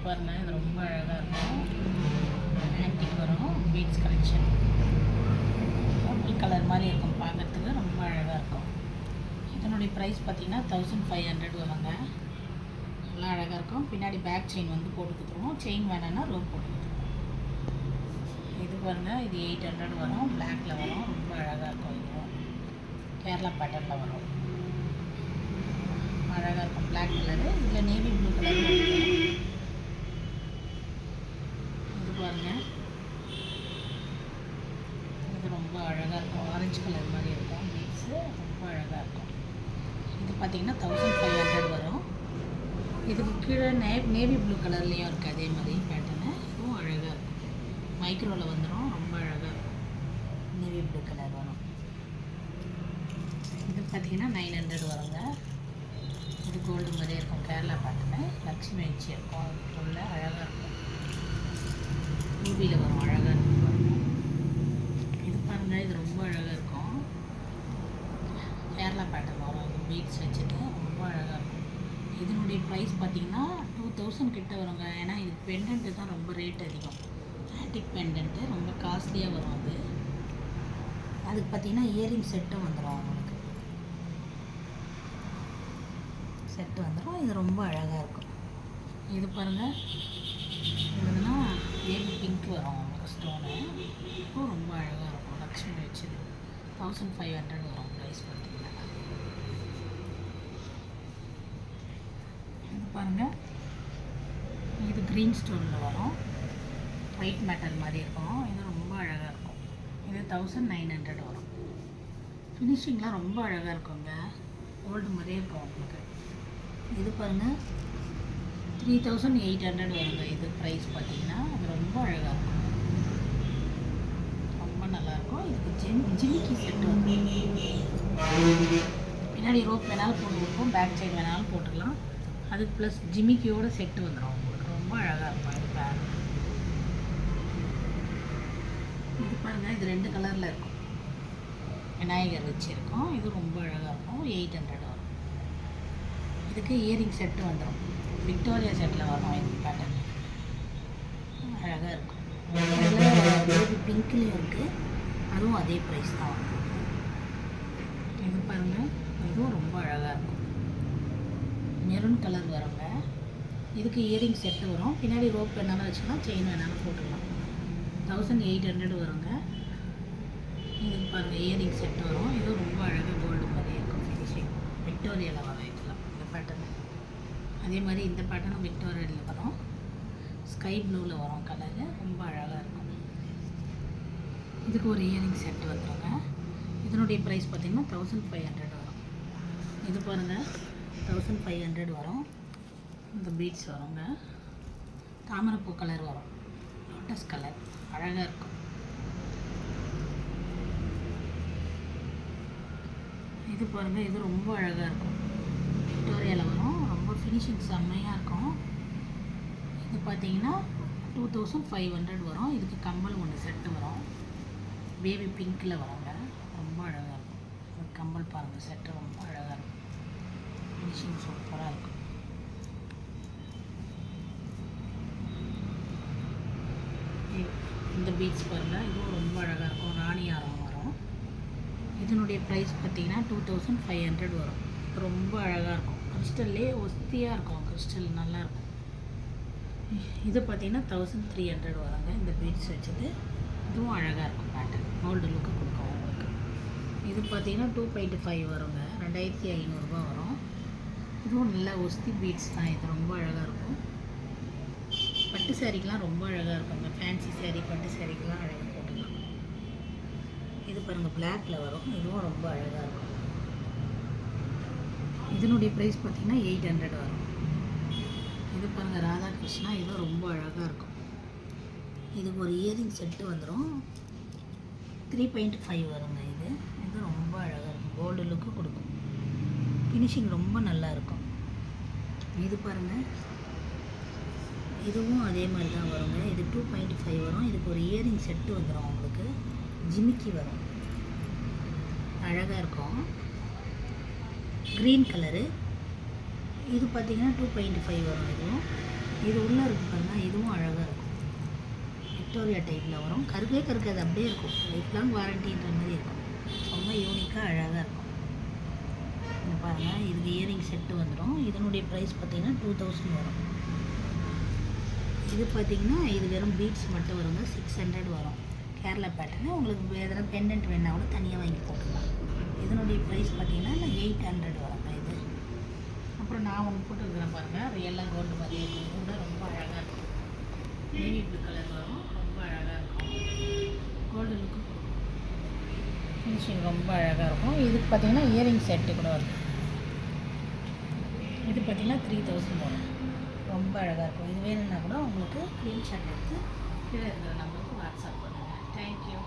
பாருங்கள், இது ரொம்ப அழகாக இருக்கும். ஆன்டிக் வரும், பீட்ஸ் கலெக்ஷன். பர்பிள் கலர் மாதிரி இருக்கும், பார்க்குறதுக்கு ரொம்ப அழகாக இருக்கும். இதனுடைய ப்ரைஸ் பார்த்திங்கன்னா 1500 வருங்க. நல்லா அழகாக இருக்கும். பின்னாடி பேக் செயின் வந்து போட்டு கொடுத்துருவோம். செயின் வேணும்னா ரோப் போட்டு கொடுத்துருவோம். இது பாருங்கள், இது 800 வரும். பிளாக்ல வரும், ரொம்ப அழகாக இருக்கும். இதுவும் கேரளா பேட்டர்னில் வரும், அழகாக இருக்கும். பிளாக் கலரு, இதில் நேவி ப்ளூ கலர். இது பாருங்கள், இது ரொம்ப அழகாக இருக்கும். ஆரஞ்சு கலர் மாதிரி இருக்கும். பீட்ஸு ரொம்ப அழகாக இருக்கும். இது பார்த்திங்கன்னா 1500 வரும். இதுக்கு கீழே நேவி ப்ளூ கலர்லேயும் இருக்குது அதே மாதிரி பேட்டர்னு. இதுவும் அழகாக இருக்கும். மைக்ரோவில் வந்துடும், ரொம்ப அழகாக இருக்கும். நேவி ப்ளூ கலர் வரும். இது பார்த்திங்கன்னா 900 வருங்க. இது கோல்டு மாதிரியே இருக்கும். கேரளா பேட்டர்னு, லக்ஷ்மி வச்சு இருக்கும். அதுக்குள்ள அழகாக இருக்கும். ரூபியில் வரும், அழகாக இருக்கும் பாருங்கள். இது பாருங்கள், இது ரொம்ப அழகாக இருக்கும். கேரளா பேட்டர்ன் வரும். இது பீட்ஸ் வச்சுட்டு ரொம்ப அழகாக இருக்கும். இதனுடைய ப்ரைஸ் பார்த்திங்கன்னா 2000 கிட்ட வருங்க. ஏன்னா இது பெண்டன்ட்டு தான் ரொம்ப ரேட் அதிகம். ஆன்டிக் பெண்டன்ட்டு ரொம்ப காஸ்ட்லியாக வரும். அதுக்கு பார்த்திங்கன்னா இயரிங் செட்டும் வந்துடும். அவங்களுக்கு செட்டு வந்துடும். இது ரொம்ப அழகாக இருக்கும். இது பாருங்கள், இதுனா பேபி பிங்க் வரும் அவங்களுக்கு ஸ்டோனு. இப்போ ரொம்ப அழகாக இருக்கும். லக்ஷ்மி வச்சது 1500 வரும் ப்ரைஸ் பார்த்திங்கன்னா. இது பாருங்கள், இது க்ரீன் ஸ்டோனில் வரும். ஒயிட் மெட்டல் மாதிரி இருக்கும். இது ரொம்ப அழகாக இருக்கும். இது 1900 வரும். ஃபினிஷிங்லாம் ரொம்ப அழகாக இருக்குங்க. கோல்டு மாதிரியே இருக்கும் உங்களுக்கு. இது பாருங்கள், 3800 வருங்க. இது ப்ரைஸ் பார்த்திங்கன்னா அது ரொம்ப அழகாக இருக்கும். ரொம்ப நல்லாயிருக்கும். இதுக்கு ஜிமிக்கி செட்டு வந்து பின்னாடி ரோப் வேணாலும் போட்டு கொடுப்போம், பேக் சைடு வேணாலும் போட்டுக்கலாம். அதுக்கு ப்ளஸ் ஜிமிக்கியோட செட்டு வந்துடும் உங்களுக்கு. ரொம்ப அழகாக இருக்கும். இது பேர் இது பாருங்கள், இது 2 கலரில் இருக்கும். விநாயகர் வச்சுருக்கோம். இது ரொம்ப அழகாக இருக்கும். 800 வரும். இதுக்கு இயரிங் செட்டு வந்துடும். விக்டோரியா செட்டில் வரும். இது பேட்டர்ன் அழகாக இருக்கும். இதில் பிங்க்லேயும் இருக்குது. அதுவும் அதே ப்ரைஸ் தான் வரும். இது பாருங்கள், இதுவும் ரொம்ப அழகாக இருக்கும். மெரூன் கலர் வருங்க. இதுக்கு இயரிங் செட்டு வரும். பின்னாடி ரோப் வேணாலும் வச்சுக்கலாம், செயின் வேணாலும் போட்டுக்கலாம். 1800 வருங்க. இதுக்கு பாருங்கள், இயரிங் செட்டு வரும். இதுவும் ரொம்ப அழகாக கோல்டு மாதிரி இருக்கும். ஃபினிஷிங் விக்டோரியாவில் வரும். இதெல்லாம் இந்த பேட்டர்னு அதே மாதிரி இந்த பேட்டர்னும் விக்டோரியாவில் வரும். ஸ்கை ப்ளூவில் வரும் கலரு. ரொம்ப அழகாக இருக்கும். இதுக்கு ஒரு இயரிங் செட்டு வந்துடுங்க. இதனுடைய ப்ரைஸ் பார்த்திங்கன்னா 1500 வரும். இது பாருங்கள், 1500 வரும். இந்த பீட்ஸ் வருங்க. தாமரைப்பூ கலர் வரும். லோட்டஸ் கலர் அழகாக இருக்கும். இது பாருங்கள், இது ரொம்ப அழகாக இருக்கும். விக்டோரியாவில் வரும். ரொம்ப ஃபினிஷிங் செம்மையாக இருக்கும். இது பார்த்திங்கன்னா 2500 வரும். இதுக்கு கம்மல் ஒன்று செட்டு வரும். பேபி பிங்க்கில் வருங்க. ரொம்ப அழகாக இருக்கும். இந்த கம்மல் பாருங்கள், செட்டு ரொம்ப அழகாக இருக்கும். ஃபினிஷிங் சூப்பராக இருக்கும். இந்த பீட்ஸ் பாருங்கள், இதுவும் ரொம்ப அழகாக இருக்கும். ராணி ஆரம் வரும். இதனுடைய ப்ரைஸ் பார்த்திங்கன்னா 2500 வரும். ரொம்ப அழகாக இருக்கும். கிறிஸ்டல்லே ஒஸ்தியாக இருக்கும். கிறிஸ்டல் நல்லாயிருக்கும். இது பார்த்திங்கன்னா 1300 வருங்க. இந்த பீட்ஸ் வச்சது இதுவும் அழகாக இருக்கும். பேட்டர்ன் கோல்டு லுக்கு கொடுக்கும் உங்களுக்கு. இது பார்த்திங்கன்னா 2.5 வருங்க. 2500 வரும். இதுவும் நல்ல ஒஸ்தி பீட்ஸ் தான். இது ரொம்ப அழகாக இருக்கும். பட்டு சாரிக்கெலாம் ரொம்ப அழகாக இருக்கும். இந்த ஃபேன்சி சாரீ, பட்டு சாரிக்கெலாம் அழகாக போட்டுக்கலாம். இது பாருங்கள், பிளாக்ல வரும். இதுவும் ரொம்ப அழகாக இருக்கும். இதனுடைய ப்ரைஸ் பார்த்திங்கன்னா 800 வரும். இது பாருங்கள், ராதாகிருஷ்ணா. இதுவும் ரொம்ப அழகாக இருக்கும். இதுக்கு ஒரு இயரிங் செட்டு வந்துடும். 3.5 வருங்க. இது ரொம்ப அழகாக இருக்கும். கோல்டு லுக்கு கொடுக்கும். ஃபினிஷிங் ரொம்ப நல்லா இருக்கும். இது பாருங்கள், இதுவும் அதே மாதிரி தான் வருங்க. இது 2.5 வரும். இதுக்கு ஒரு இயரிங் செட்டு வந்துடும். உங்களுக்கு ஜிமிக்கி வரும். அழகாக இருக்கும். Green colour. இது பார்த்திங்கன்னா 2.5 வரும். இதுவும் இது உள்ளே இருக்கு பாருங்க, இதுவும் அழகாக இருக்கும். விக்டோரியா டைப்பில் வரும். கருக்கே கருக்காது, அப்படியே இருக்கும். லைஃப் லாங் வாரண்டின்ற மாதிரி இருக்கும். ரொம்ப யூனிக்காக அழகாக இருக்கும். இங்கே பாருங்கள், இதுக்கு இயரிங் செட்டு வந்துடும். இதனுடைய ப்ரைஸ் பார்த்திங்கன்னா 2000 வரும். இது பார்த்திங்கன்னா இது வெறும் பீட்ஸ் மட்டும் வருங்க, 600 வரும். கேரளா பேட்டர்னு. உங்களுக்கு எதனா பெண்டன்ட் வேணால் கூட தனியாக வாங்கி போட்டுக்கலாம். இதனுடைய ப்ரைஸ் பார்த்திங்கன்னா 800 வருங்க இது. அப்புறம் நான் ஒன்று போட்டுருக்கிறேன் பாருங்கள், ரியலாக கோல்டு மாதிரி இருக்கும். கூட ரொம்ப அழகாக இருக்கும். நேவி ப்ளூ கலர் வரும், ரொம்ப அழகாக இருக்கும். கோல்டு லுக்கு ஃபினிஷிங் ரொம்ப அழகாக இருக்கும். இதுக்கு பார்த்திங்கன்னா இயரிங் செட்டு கூட வரும். இது பார்த்திங்கன்னா 3000 வரும். ரொம்ப அழகாக இருக்கும். இது வேணும்னா கூட உங்களுக்கு ஸ்க்ரீன்ஷாட் எடுத்து கீழே இருக்கிற நம்பருக்கு வாட்ஸ்அப் பண்ணுங்கள். தேங்க்யூ.